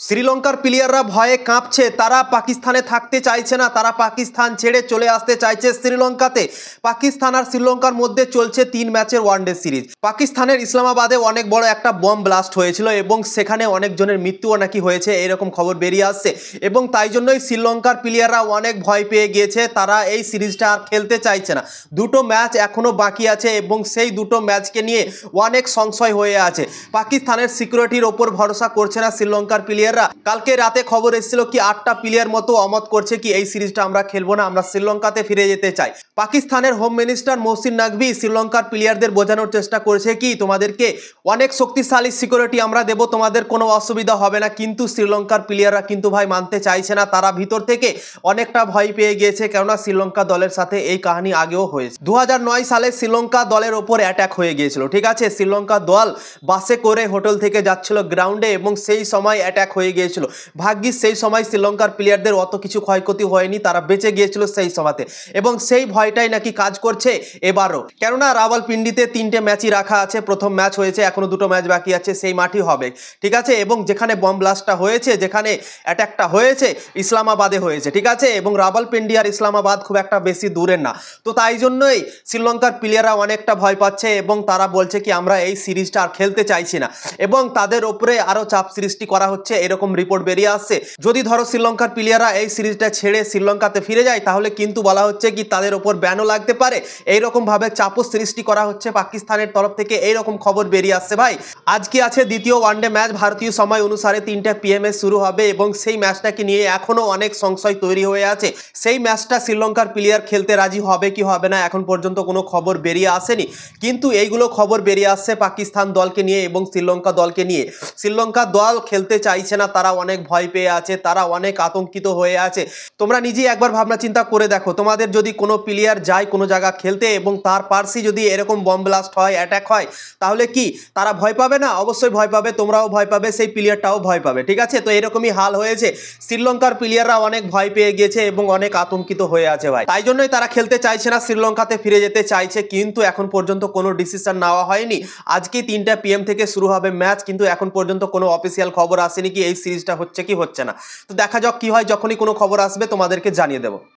শ্রীলঙ্কার প্লেয়াররা ভয়ে কাঁপছে, তারা পাকিস্তানে থাকতে চাইছে না, তারা পাকিস্তান ছেড়ে চলে আসতে চাইছে শ্রীলঙ্কাতে। পাকিস্তান আর শ্রীলঙ্কার মধ্যে চলছে 3 ম্যাচের ওয়ানডে সিরিজ। পাকিস্তানের ইসলামাবাদে অনেক বড় একটা বম্ব ব্লাস্ট হয়েছিল এবং সেখানে অনেকজনের মৃত্যুও নাকি হয়েছে, এরকম খবর বেরিয়ে আসছে। এবং তাই জন্যই শ্রীলঙ্কার প্লেয়াররা অনেক ভয় পেয়ে গিয়েছে, তারা এই সিরিজটা আর খেলতে চাইছে না। দুটো ম্যাচ এখনো বাকি আছে এবং সেই দুটো ম্যাচকে নিয়ে অনেক সংশয় হয়ে আছে। পাকিস্তানের সিকিউরিটির ওপর ভরসা করছে না শ্রীলঙ্কার প্লেয়ার। কালকে রাতে খবর এসেছিল কি 8টা প্লেয়ার মতো অমত করছে কি এই সিরিজটা আমরা খেলবো না, আমরা শ্রীলঙ্কাতে ফিরে যেতে চাই। পাকিস্তানের হোম মিনিস্টার মোহসিন নাকভি শ্রীলঙ্কার প্লেয়ারদের বোঝানোর চেষ্টা করছে কি তোমাদেরকে অনেক শক্তিশালী সিকিউরিটি আমরা দেব, তোমাদের কোনো অসুবিধা হবে না। কিন্তু শ্রীলঙ্কার প্লেয়াররা কিন্তু ভাই মানতে চাইছে না, তারা ভিতর থেকে অনেকটা ভয় পেয়ে গিয়েছে, কেননা শ্রীলঙ্কা দলের সাথে এই কাহিনী আগেও হয়েছে। 2009 সালে শ্রীলঙ্কা দলের ওপর অ্যাটাক হয়ে গিয়েছিল, ঠিক আছে। শ্রীলঙ্কা দল বাসে করে হোটেল থেকে যাচ্ছিল গ্রাউন্ডে এবং সেই সময় অ্যাটাক হয়ে গিয়েছিল। ভাগ্যিস সেই সময় শ্রীলঙ্কার প্লেয়ারদের অত কিছু ক্ষয়ক্ষতি হয়নি, তারা বেঁচে গিয়েছিল সেই সময়তে। এবং সেই ভয়টাই নাকি কাজ করছে এবারও, কেননা রাওয়ালপিন্ডিতে 3টে ম্যাচই রাখা আছে। প্রথম ম্যাচ হয়েছে, এখনো 2টো ম্যাচ বাকি আছে, সেই মাঠই হবে, ঠিক আছে। এবং যেখানে বম ব্লাস্টটা হয়েছে, যেখানে অ্যাটাকটা হয়েছে, ইসলামাবাদে হয়েছে, ঠিক আছে। এবং রাওয়ালপিন্ডি আর ইসলামাবাদ খুব একটা বেশি দূরের না, তো তাই জন্যই শ্রীলঙ্কার প্লেয়াররা অনেকটা ভয় পাচ্ছে এবং তারা বলছে কি আমরা এই সিরিজটা আর খেলতে চাইছি না। এবং তাদের ওপরে আরো চাপ সৃষ্টি করা হচ্ছে, এরকম রিপোর্ট বেরিয়ে আসছে। যদি ধরো শ্রীলঙ্কার প্লেয়াররা এই সিরিজটা ছেড়ে শ্রীলঙ্কাতে ফিরে যায়, তাহলে কিন্তু বলা হচ্ছে কি তাদের ওপর ব্যানও লাগতে পারে। এইরকম ভাবে চাপও সৃষ্টি করা হচ্ছে পাকিস্তানের তরফ থেকে, এইরকম খবর বেরিয়ে আসছে ভাই। আজকে আছে দ্বিতীয় ওয়ানডে ম্যাচ, ভারতীয় সময় অনুসারে 3টা PM শুরু হবে এবং সেই ম্যাচটাকে নিয়ে এখনো অনেক সংশয় তৈরি হয়ে আছে। সেই ম্যাচটা শ্রীলঙ্কার প্লেয়ার খেলতে রাজি হবে কি হবে না এখন পর্যন্ত কোনো খবর বেরিয়ে আসেনি, কিন্তু এইগুলো খবর বেরিয়ে আসছে পাকিস্তান দলকে নিয়ে এবং শ্রীলঙ্কা দলকে নিয়ে। শ্রীলঙ্কা দল খেলতে চাইছে না, তারা অনেক ভয় পেয়ে আছে, তারা অনেক আতঙ্কিত হয়ে আছে। তোমরা নিজেই একবার ভাবনা চিন্তা করে দেখো, তোমাদের যদি কোনো প্লেয়ার যায় কোনো জায়গা খেলতে এবং তার পার্শ্বে যদি এরকম বম ব্লাস্ট হয়, অ্যাটাক হয়, তাহলে কি তারা ভয় পাবে না? অবশ্যই ভয় পাবে, তোমরাও ভয় পাবে, সেই প্লেয়ারটাও ভয় পাবে, ঠিক আছে। তো এরকমই হাল হয়েছে, শ্রীলঙ্কার প্লেয়াররা অনেক ভয় পেয়ে গিয়েছে এবং অনেক আতঙ্কিত হয়ে আছে ভাই। তাই জন্যই তারা খেলতে চাইছে না, শ্রীলঙ্কাতে ফিরে যেতে চাইছে, কিন্তু এখন পর্যন্ত কোনো ডিসিশন নেওয়া হয়নি। আজকে 3টা PM থেকে শুরু হবে ম্যাচ, কিন্তু এখন পর্যন্ত কোনো অফিসিয়াল খবর আসেনি কি এই সিরিজটা হচ্ছে কি হচ্ছে না। তো দেখা যাক কি হয়, যখনই কোনো খবর আসবে তোমাদেরকে জানিয়ে দেবো।